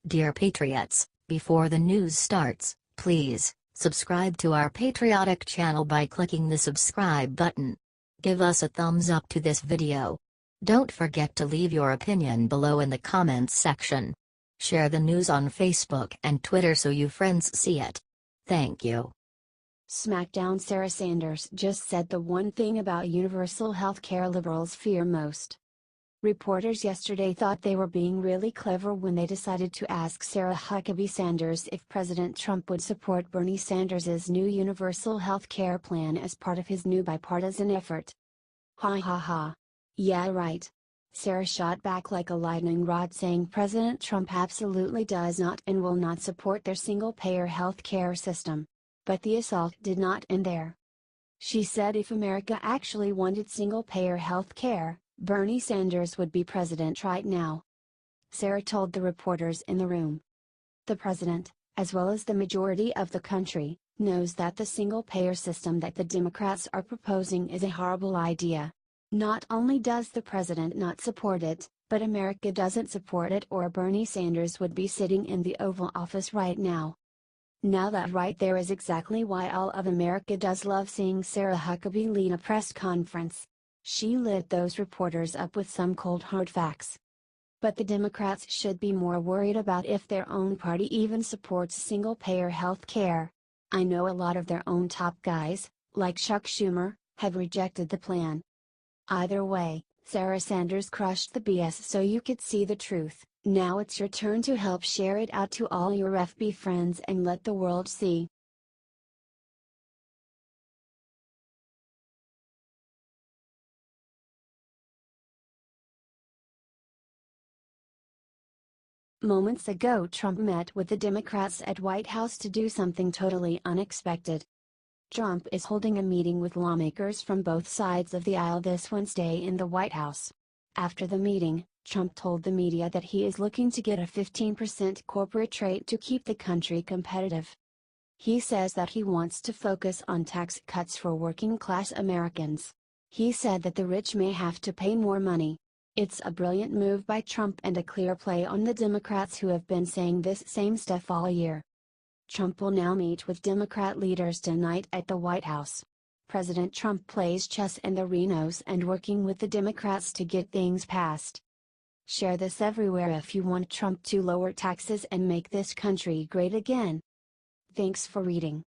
Dear Patriots, before the news starts, please subscribe to our patriotic channel by clicking the subscribe button. Give us a thumbs up to this video. Don't forget to leave your opinion below in the comments section. Share the news on Facebook and Twitter so your friends see it. Thank you. SmackDown. Sarah Sanders just said the one thing about universal health care liberals fear most. Reporters yesterday thought they were being really clever when they decided to ask Sarah Huckabee Sanders if President Trump would support Bernie Sanders' new universal health care plan as part of his new bipartisan effort. Ha. Yeah, right. Sarah shot back like a lightning rod, saying President Trump absolutely does not and will not support their single-payer health care system. But the assault did not end there. She said if America actually wanted single-payer health care, Bernie Sanders would be president right now. Sarah told the reporters in the room. The president, as well as the majority of the country, knows that the single-payer system that the Democrats are proposing is a horrible idea. Not only does the president not support it, but America doesn't support it, or Bernie Sanders would be sitting in the Oval Office right now. Now that right there is exactly why all of America does love seeing Sarah Huckabee lead a press conference. She lit those reporters up with some cold hard facts. But the Democrats should be more worried about if their own party even supports single-payer health care. I know a lot of their own top guys, like Chuck Schumer, have rejected the plan. Either way, Sarah Sanders crushed the BS so you could see the truth. Now it's your turn to help share it out to all your FB friends and let the world see. Moments ago, Trump met with the Democrats at White House to do something totally unexpected. Trump is holding a meeting with lawmakers from both sides of the aisle this Wednesday in the White House. After the meeting, Trump told the media that he is looking to get a 15% corporate rate to keep the country competitive. He says that he wants to focus on tax cuts for working-class Americans. He said that the rich may have to pay more money. It's a brilliant move by Trump and a clear play on the Democrats who have been saying this same stuff all year. Trump will now meet with Democrat leaders tonight at the White House. President Trump plays chess in the Renos and working with the Democrats to get things passed. Share this everywhere if you want Trump to lower taxes and make this country great again. Thanks for reading.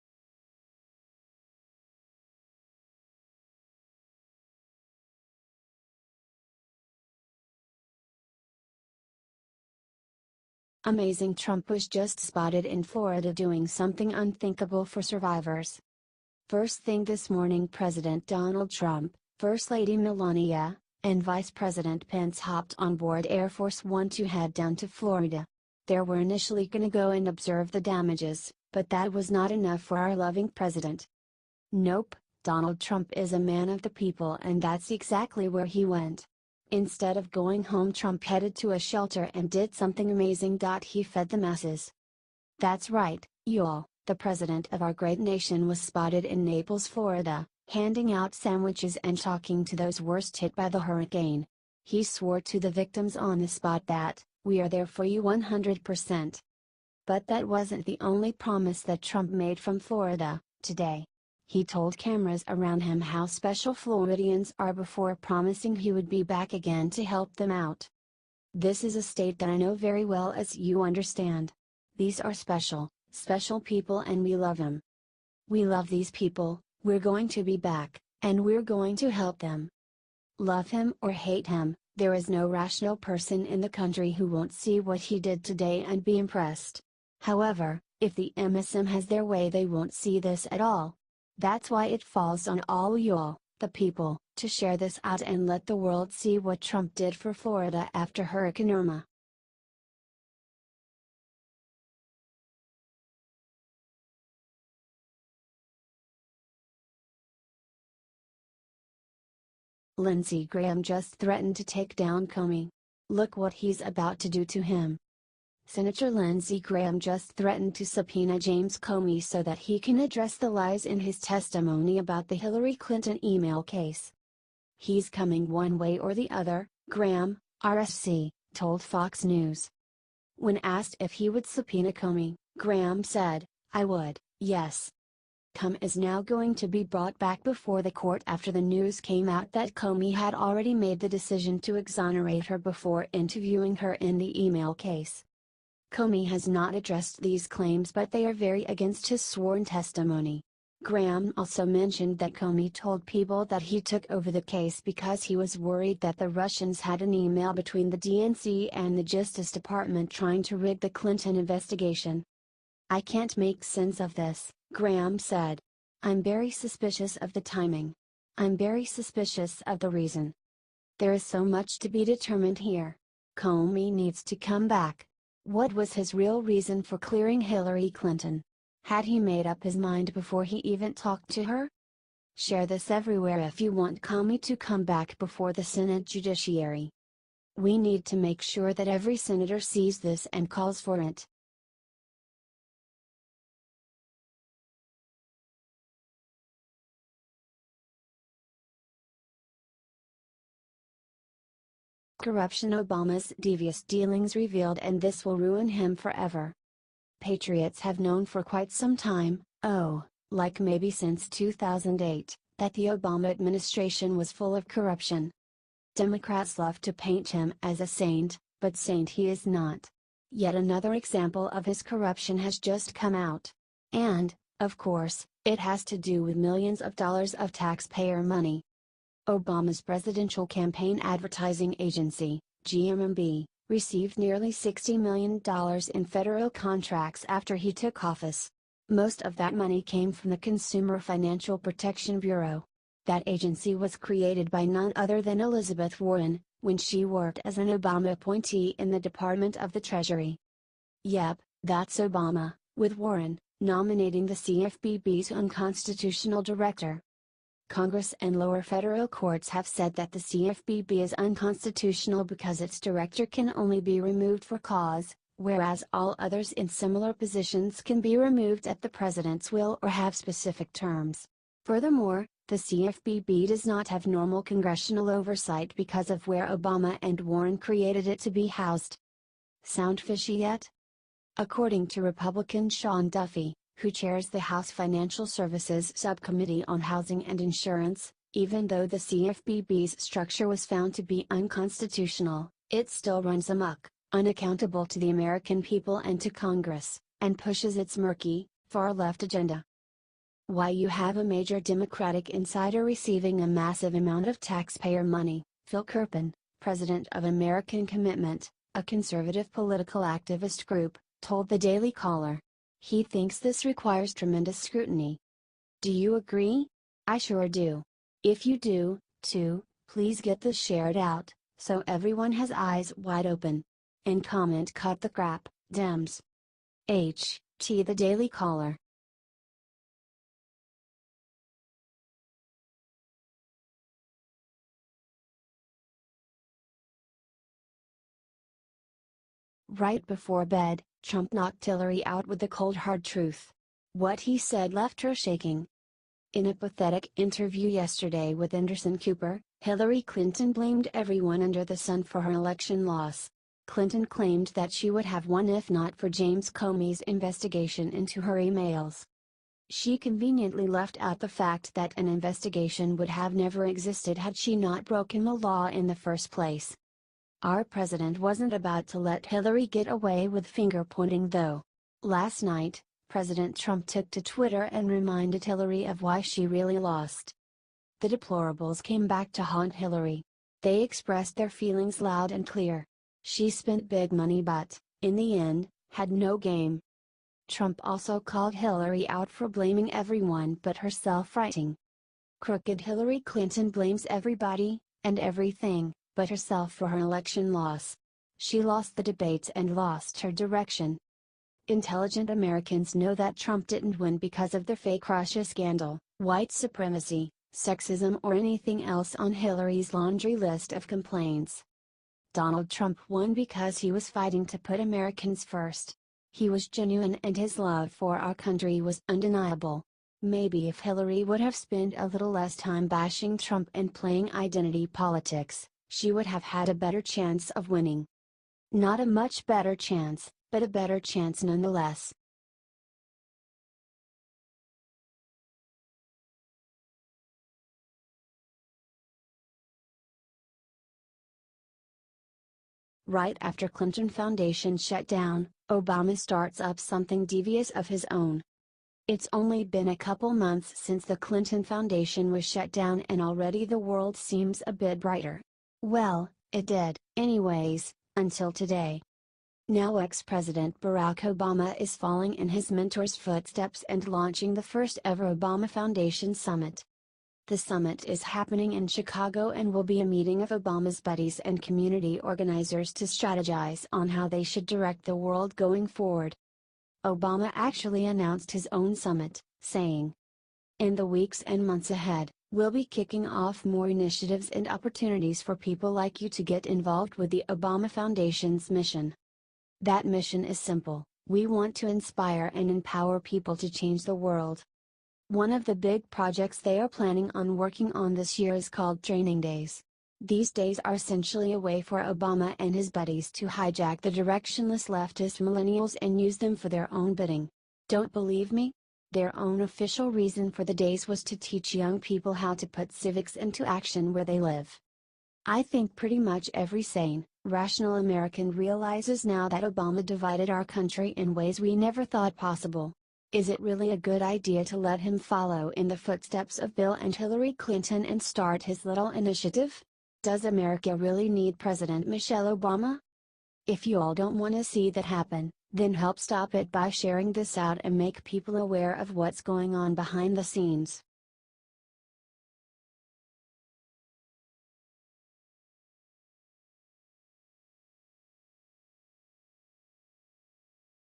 Amazing. Trump was just spotted in Florida doing something unthinkable for survivors. First thing this morning, President Donald Trump, First Lady Melania, and Vice President Pence hopped on board Air Force One to head down to Florida. They were initially gonna go and observe the damages, but that was not enough for our loving president. Nope, Donald Trump is a man of the people, and that's exactly where he went. Instead of going home, Trump headed to a shelter and did something amazing. He fed the masses. That's right, y'all, the president of our great nation was spotted in Naples, Florida, handing out sandwiches and talking to those worst hit by the hurricane. He swore to the victims on the spot that, "We are there for you 100%. But that wasn't the only promise that Trump made from Florida. Today, he told cameras around him how special Floridians are before promising he would be back again to help them out. "This is a state that I know very well, as you understand. These are special, special people, and we love them. We love these people, we're going to be back, and we're going to help them." Love him or hate him, there is no rational person in the country who won't see what he did today and be impressed. However, if the MSM has their way, they won't see this at all. That's why it falls on all y'all, the people, to share this out and let the world see what Trump did for Florida after Hurricane Irma. Lindsey Graham just threatened to take down Comey. Look what he's about to do to him. Senator Lindsey Graham just threatened to subpoena James Comey so that he can address the lies in his testimony about the Hillary Clinton email case. "He's coming one way or the other," Graham, RSC, told Fox News. When asked if he would subpoena Comey, Graham said, "I would, yes." Comey is now going to be brought back before the court after the news came out that Comey had already made the decision to exonerate her before interviewing her in the email case. Comey has not addressed these claims, but they are very against his sworn testimony. Graham also mentioned that Comey told people that he took over the case because he was worried that the Russians had an email between the DNC and the Justice Department trying to rig the Clinton investigation. "I can't make sense of this," Graham said. "I'm very suspicious of the timing. I'm very suspicious of the reason. There is so much to be determined here. Comey needs to come back. What was his real reason for clearing Hillary Clinton? Had he made up his mind before he even talked to her?" Share this everywhere if you want Comey to come back before the Senate Judiciary. We need to make sure that every senator sees this and calls for it. Corruption: Obama's devious dealings revealed, and this will ruin him forever. Patriots have known for quite some time, like maybe since 2008, that the Obama administration was full of corruption. Democrats love to paint him as a saint, but saint he is not. Yet another example of his corruption has just come out. And, of course, it has to do with millions of dollars of taxpayer money. Obama's presidential campaign advertising agency, GMB, received nearly $60 million in federal contracts after he took office. Most of that money came from the Consumer Financial Protection Bureau. That agency was created by none other than Elizabeth Warren, when she worked as an Obama appointee in the Department of the Treasury. Yep, that's Obama, with Warren, nominating the CFPB's unconstitutional director. Congress and lower federal courts have said that the CFPB is unconstitutional because its director can only be removed for cause, whereas all others in similar positions can be removed at the president's will or have specific terms. Furthermore, the CFPB does not have normal congressional oversight because of where Obama and Warren created it to be housed. Sound fishy yet? According to Republican Sean Duffy, who chairs the House Financial Services Subcommittee on Housing and Insurance, even though the CFPB's structure was found to be unconstitutional, it still runs amok, unaccountable to the American people and to Congress, and pushes its murky, far-left agenda. Why you have a major Democratic insider receiving a massive amount of taxpayer money, Phil Kerpen, president of American Commitment, a conservative political activist group, told the Daily Caller. He thinks this requires tremendous scrutiny. Do you agree? I sure do. If you do, too, please get this shared out, so everyone has eyes wide open. And comment "cut the crap, Dems." H.T. The Daily Caller. Right before bed, Trump knocked Hillary out with the cold hard truth. What he said left her shaking. In a pathetic interview yesterday with Anderson Cooper, Hillary Clinton blamed everyone under the sun for her election loss. Clinton claimed that she would have won if not for James Comey's investigation into her emails. She conveniently left out the fact that an investigation would have never existed had she not broken the law in the first place. Our president wasn't about to let Hillary get away with finger-pointing though. Last night, President Trump took to Twitter and reminded Hillary of why she really lost. The deplorables came back to haunt Hillary. They expressed their feelings loud and clear. She spent big money but, in the end, had no game. Trump also called Hillary out for blaming everyone but herself, writing, "Crooked Hillary Clinton blames everybody, and everything, but herself for her election loss. She lost the debates and lost her direction." Intelligent Americans know that Trump didn't win because of the fake Russia scandal, white supremacy, sexism or anything else on Hillary's laundry list of complaints. Donald Trump won because he was fighting to put Americans first. He was genuine and his love for our country was undeniable. Maybe if Hillary would have spent a little less time bashing Trump and playing identity politics, she would have had a better chance of winning. Not a much better chance, but a better chance nonetheless. Right after Clinton Foundation shut down, Obama starts up something devious of his own. It's only been a couple months since the Clinton Foundation was shut down and already the world seems a bit brighter. Well, it did, anyways, until today. Now ex-President Barack Obama is following in his mentor's footsteps and launching the first ever Obama Foundation Summit. The summit is happening in Chicago and will be a meeting of Obama's buddies and community organizers to strategize on how they should direct the world going forward. Obama actually announced his own summit, saying, "In the weeks and months ahead, we'll be kicking off more initiatives and opportunities for people like you to get involved with the Obama Foundation's mission. That mission is simple: we want to inspire and empower people to change the world." One of the big projects they are planning on working on this year is called Training Days. These days are essentially a way for Obama and his buddies to hijack the directionless leftist millennials and use them for their own bidding. Don't believe me? Their own official reason for the days was to teach young people how to put civics into action where they live. I think pretty much every sane, rational American realizes now that Obama divided our country in ways we never thought possible. Is it really a good idea to let him follow in the footsteps of Bill and Hillary Clinton and start his little initiative? Does America really need President Michelle Obama? If you all don't want to see that happen, then help stop it by sharing this out and make people aware of what's going on behind the scenes.